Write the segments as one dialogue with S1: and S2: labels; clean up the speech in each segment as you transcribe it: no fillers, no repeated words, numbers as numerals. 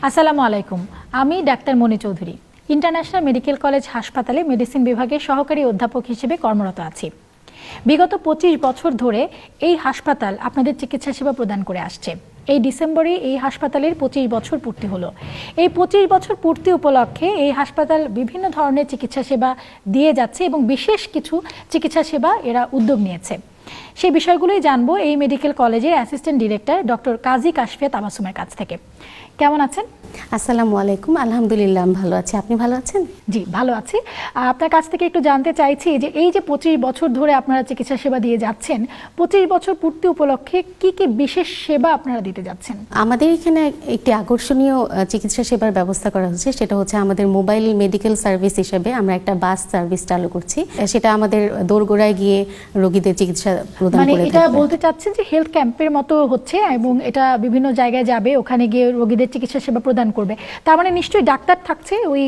S1: আসসালামু আলাইকুম। আমি ডাক্তার মনি চৌধুরী ইন্টারন্যাশনাল মেডিকেল কলেজ হাসপাতালে মেডিসিন বিভাগে সহকারী অধ্যাপক হিসেবে কর্মরত আছি। বিগত 25 বছর ধরে এই হাসপাতাল আপনাদের চিকিৎসা সেবা প্রদান করে আসছে। এই ডিসেম্বরে এই হাসপাতালের 25 বছর পূর্তি হলো। এই 25 বছর পূর্তি উপলক্ষে এই হাসপাতাল বিভিন্ন ধরনের চিকিৎসা সেবা দিয়ে যাচ্ছে এবং বিশেষ কিছু চিকিৎসা সেবা এরা উদ্যোগ নিয়েছে। সেই বিষয়গুলোই জানবো এই মেডিকেল কলেজের অ্যাসিস্ট্যান্ট ডিরেক্টর ডক্টর কাজী কাশফিয়া তাবাসসুমের কাছ থেকে। কেমন আছেন?
S2: আসসালামু আলাইকুম। আলহামদুলিল্লাহ, আমি ভালো আছি। আপনি ভালো আছেন?
S1: জি, ভালো আছি। আপনার কাছ থেকে একটু জানতে চাইছি যে এই যে 25 বছর ধরে আপনারা চিকিৎসা সেবা দিয়ে যাচ্ছেন, 25 বছর পূর্তি উপলক্ষে কি কি বিশেষ সেবা আপনারা দিতে যাচ্ছেন?
S2: আমাদের এখানে একটি আকর্ষণীয় চিকিৎসা সেবার ব্যবস্থা করা হচ্ছে। সেটা হচ্ছে আমাদের মোবাইল মেডিকেল সার্ভিস হিসেবে আমরা একটা বাস সার্ভিস চালু করছি। সেটা আমাদের দোরগোড়ায় গিয়ে রোগীদের চিকিৎসা প্রদান করে
S1: মানে এটা বলতে চাচ্ছেন যে হেলথ ক্যাম্পের মতো হচ্ছে এবং এটা বিভিন্ন জায়গায় যাবে, ওখানে গিয়ে রোগীদের চিকিৎসা সেবা প্রদান করবে। তার মানে নিশ্চয়ই ডাক্তার থাকছে ওই?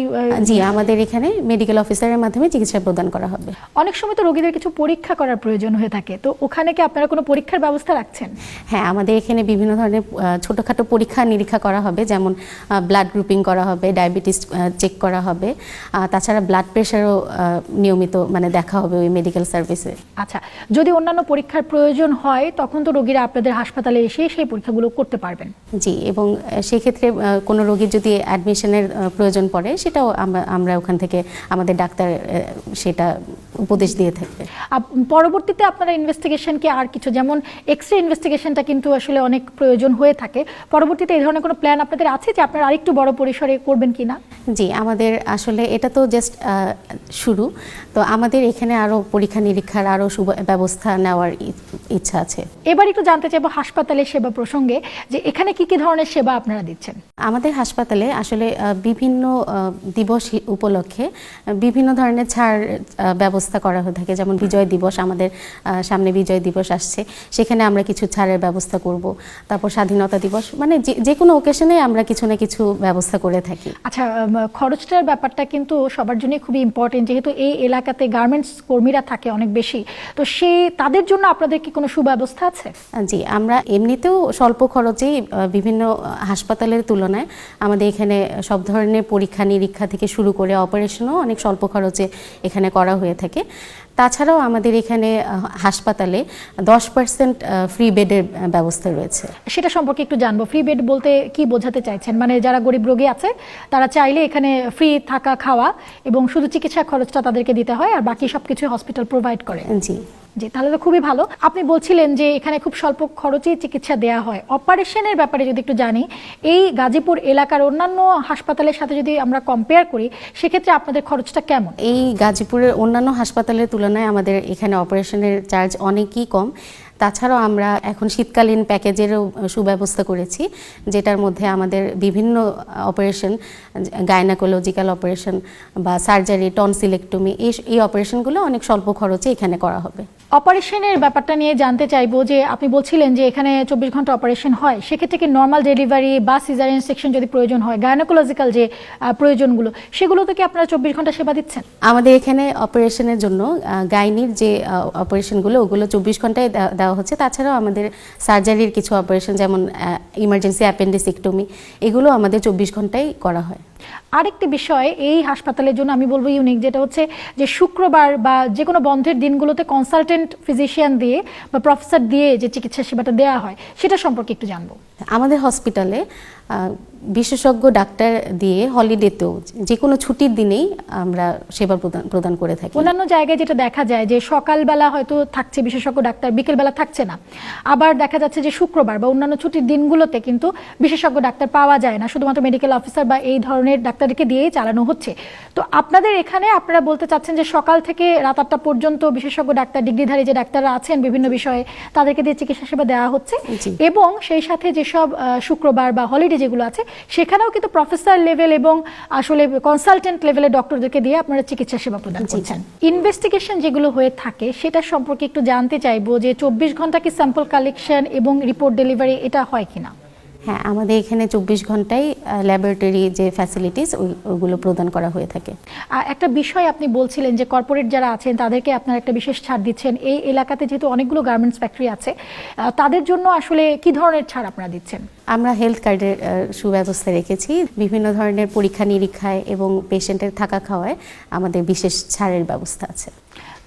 S2: জি, আমাদের এখানে মেডিকেল অফিসারের মাধ্যমে চিকিৎসা প্রদান করা হবে।
S1: অনেক সময় তো রোগীদের কিছু পরীক্ষা করার প্রয়োজন হয়ে থাকে, তো ওখানে কি আপনারা কোনো পরীক্ষার ব্যবস্থা রাখছেন?
S2: হ্যাঁ, আমাদের এখানে বিভিন্ন ধরনের ছোটোখাটো পরীক্ষা নিরীক্ষা করা হবে, যেমন ব্লাড গ্রুপিং করা হবে, ডায়াবেটিস চেক করা হবে, তাছাড়া ব্লাড প্রেশারও নিয়মিত দেখা হবে ওই মেডিকেল সার্ভিসে।
S1: আচ্ছা, যদি অন্যান্য পরীক্ষার প্রয়োজন হয় তখন তো রোগীরা আপনাদের হাসপাতালে এসে সেই পরীক্ষাগুলো করতে পারবেন?
S2: জি, এবং সেই ক্ষেত্রে কোনো রোগীর যদি অ্যাডমিশনের প্রয়োজন পড়ে সেটাও আমরা ওখান থেকে আমাদের ডাক্তার সেটা উপদেশ দিয়ে থাকবে।
S1: পরবর্তীতে আপনারা ইনভেস্টিগেশন কি আর কিছু, যেমন এক্সরে ইনভেস্টিগেশনটা কিন্তু আসলে অনেক প্রয়োজন হয়ে থাকে, পরবর্তীতে এই ধরনের কোনো প্ল্যান আপনাদের আছে যে আপনারা আরেকটু বড় পরিসরে করবেন কিনা?
S2: জি, আমাদের আসলে এটা তো জাস্ট শুরু, তো আমাদের এখানে আরও পরীক্ষা নিরীক্ষার আরও ব্যবস্থা নেওয়ার ইচ্ছা আছে।
S1: এবার একটু জানতে চাইবো হাসপাতালের সেবা প্রসঙ্গে, যে এখানে কি কি ধরনের সেবা আপনারা দিচ্ছেন?
S2: আমাদের হাসপাতালে আসলে বিভিন্ন দিবস উপলক্ষে বিভিন্ন ধরনের ছাড় ব্যবস্থা করা হয়ে থাকে। যেমন বিজয় দিবস, আমাদের সামনে বিজয় দিবস আসছে, সেখানে আমরা কিছু ছাড়ের ব্যবস্থা করব। তারপর স্বাধীনতা দিবস, যে কোনো ওকেশনে আমরা কিছু না কিছু ব্যবস্থা করে থাকি।
S1: আচ্ছা, খরচটার ব্যাপারটা কিন্তু সবার জন্যই খুবই ইম্পর্টেন্ট, যেহেতু এই এলাকাতে গার্মেন্টস কর্মীরা থাকে অনেক বেশি, তো তাদের জন্য আপনাদের কি কোনো সুব্যবস্থা আছে?
S2: জি, আমরা এমনিতেও স্বল্প খরচেই বিভিন্ন হাসপাতালের তুলনায় আমাদের এখানে সব ধরনের পরীক্ষা নিরীক্ষা থেকে শুরু করে অপারেশনও অনেক স্বল্প খরচে এখানে করা হয়ে থাকে। তাছাড়াও আমাদের এখানে হাসপাতালে 10% ফ্রি বেডের ব্যবস্থা রয়েছে।
S1: সেটা সম্পর্কে একটু জানবো। ফ্রি বেড বলতে কি বোঝাতে চাইছেন? মানে যারা গরিব রোগী আছে তারা চাইলে এখানে ফ্রি থাকা খাওয়া এবং শুধু চিকিৎসা খরচটা তাদেরকে দিতে হয়, আর বাকি সবকিছু হসপিটাল প্রোভাইড করে?
S2: জি
S1: জি, তাহলে তো খুবই ভালো। আপনি বলছিলেন যে এখানে খুব স্বল্প খরচেই চিকিৎসা দেওয়া হয়। অপারেশনের ব্যাপারে যদি একটু জানি, এই গাজীপুর এলাকার অন্যান্য হাসপাতালের সাথে যদি আমরা কম্পেয়ার করি সেক্ষেত্রে আপনাদের খরচটা কেমন?
S2: এই গাজীপুরের অন্যান্য হাসপাতালের তুলনায় আমাদের এখানে অপারেশনের চার্জ অনেকই কম। তাছাড়াও আমরা এখন শীতকালীন প্যাকেজেরও সুব্যবস্থা করেছি, যেটার মধ্যে আমাদের বিভিন্ন অপারেশন, গাইনাকোলজিক্যাল অপারেশন বা সার্জারি, টনসিলেক্টমি, এই অপারেশনগুলো অনেক স্বল্প খরচে এখানে করা হবে।
S1: অপারেশনের ব্যাপারটা নিয়ে জানতে চাইবো, যে আপনি বলছিলেন যে এখানে 24 ঘন্টা অপারেশন হয়, সেক্ষেত্রে কি নর্মাল ডেলিভারি বা সিজারিয়ান সেকশন যদি প্রয়োজন হয়, গাইনোকোলজিক্যাল যে প্রয়োজনগুলো, সেগুলোতে কি আপনারা 24 ঘন্টা সেবা দিচ্ছেন?
S2: আমাদের এখানে অপারেশনের জন্য গাইনির যে অপারেশনগুলো ওগুলো 24 ঘন্টায় দেওয়া হচ্ছে। তাছাড়াও আমাদের সার্জারির কিছু অপারেশন, যেমন ইমার্জেন্সি অ্যাপেন্ডিসেক্টমি, এগুলো আমাদের 24 ঘন্টায় করা হয়।
S1: আরেকটি বিষয় এই হাসপাতালের জন্য আমি বলবো ইউনিক, যেটা হচ্ছে যে শুক্রবার বা যে কোনো বন্ধের দিনগুলোতে কনসালটেন্ট ফিজিশিয়ান দিয়ে বা প্রফেসর দিয়ে যে চিকিৎসা সেবাটা দেওয়া হয়, সেটা সম্পর্কে একটু জানবো।
S2: আমাদের হসপিটালে বিশেষজ্ঞ ডাক্তার দিয়ে হলিডেতেও যে কোনো ছুটির দিনেই আমরা সেবা প্রদান করে থাকি।
S1: অন্যান্য জায়গায় যেটা দেখা যায় যে সকালবেলা হয়তো থাকছে বিশেষজ্ঞ ডাক্তার, বিকেলবেলা থাকছে না, আবার দেখা যাচ্ছে যে শুক্রবার বা অন্যান্য ছুটির দিনগুলোতে কিন্তু বিশেষজ্ঞ ডাক্তার পাওয়া যায় না, শুধুমাত্র মেডিকেল অফিসার বা এই ধরনের ডাক্তারকে দিয়েই চালানো হচ্ছে। তো আপনাদের এখানে আপনারা বলতে চাচ্ছেন যে সকাল থেকে রাত 8টা পর্যন্ত বিশেষজ্ঞ ডাক্তার, ডিগ্রিধারী যে ডাক্তাররা আছেন বিভিন্ন বিষয়ে, তাদেরকে দিয়ে চিকিৎসা সেবা দেওয়া হচ্ছে, এবং সেই সাথে যেসব শুক্রবার বা হলিডে যেগুলো আছে সেখানেও কিন্তু প্রফেসর লেভেল এবং আসলে কনসালটেন্ট লেভেলের ডক্টরদেরকে দিয়ে আপনারা চিকিৎসা সেবা প্রদান করছেন। ইনভেস্টিগেশন যেগুলো হয়ে থাকে সেটা সম্পর্কে একটু জানতে চাইবো, যে 24 ঘন্টা কি স্যাম্পল কালেকশন এবং রিপোর্ট ডেলিভারি এটা হয় কিনা?
S2: হ্যাঁ, আমাদের এখানে 24 ঘন্টায় ল্যাবরেটরি যে ফ্যাসিলিটিস ওইগুলো প্রদান করা হয়ে থাকে।
S1: একটা বিষয় আপনি বলছিলেন যে কর্পোরেট যারা আছেন তাদেরকে আপনারা একটা বিশেষ ছাড় দিচ্ছেন। এই এলাকাতে যেহেতু অনেকগুলো গার্মেন্টস ফ্যাক্টরি আছে, তাদের জন্য আসলে কি ধরনের ছাড় আপনারা দিচ্ছেন?
S2: আমরা হেলথ কার্ডের সুব্যবস্থা রেখেছি। বিভিন্ন ধরনের পরীক্ষা নিরীক্ষায় এবং পেশেন্টের থাকা খাওয়ায় আমাদের বিশেষ ছাড়ের ব্যবস্থা আছে।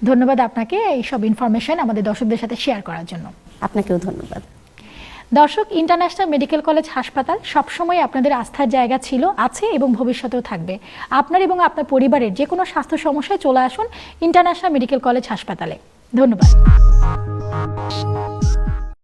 S1: ধন্যবাদ আপনাকে এই সব ইনফরমেশন আমাদের দর্শকদের সাথে শেয়ার করার জন্য।
S2: আপনাকেও ধন্যবাদ।
S1: দর্শক, ইন্টারন্যাশনাল মেডিকেল কলেজ হাসপাতাল সবসময় আপনাদের আস্থার জায়গা ছিল, আছে এবং ভবিষ্যতেও থাকবে। আপনার এবং আপনার পরিবারের যে কোনো স্বাস্থ্য সমস্যায় চলে আসুন ইন্টারন্যাশনাল মেডিকেল কলেজ হাসপাতালে। ধন্যবাদ।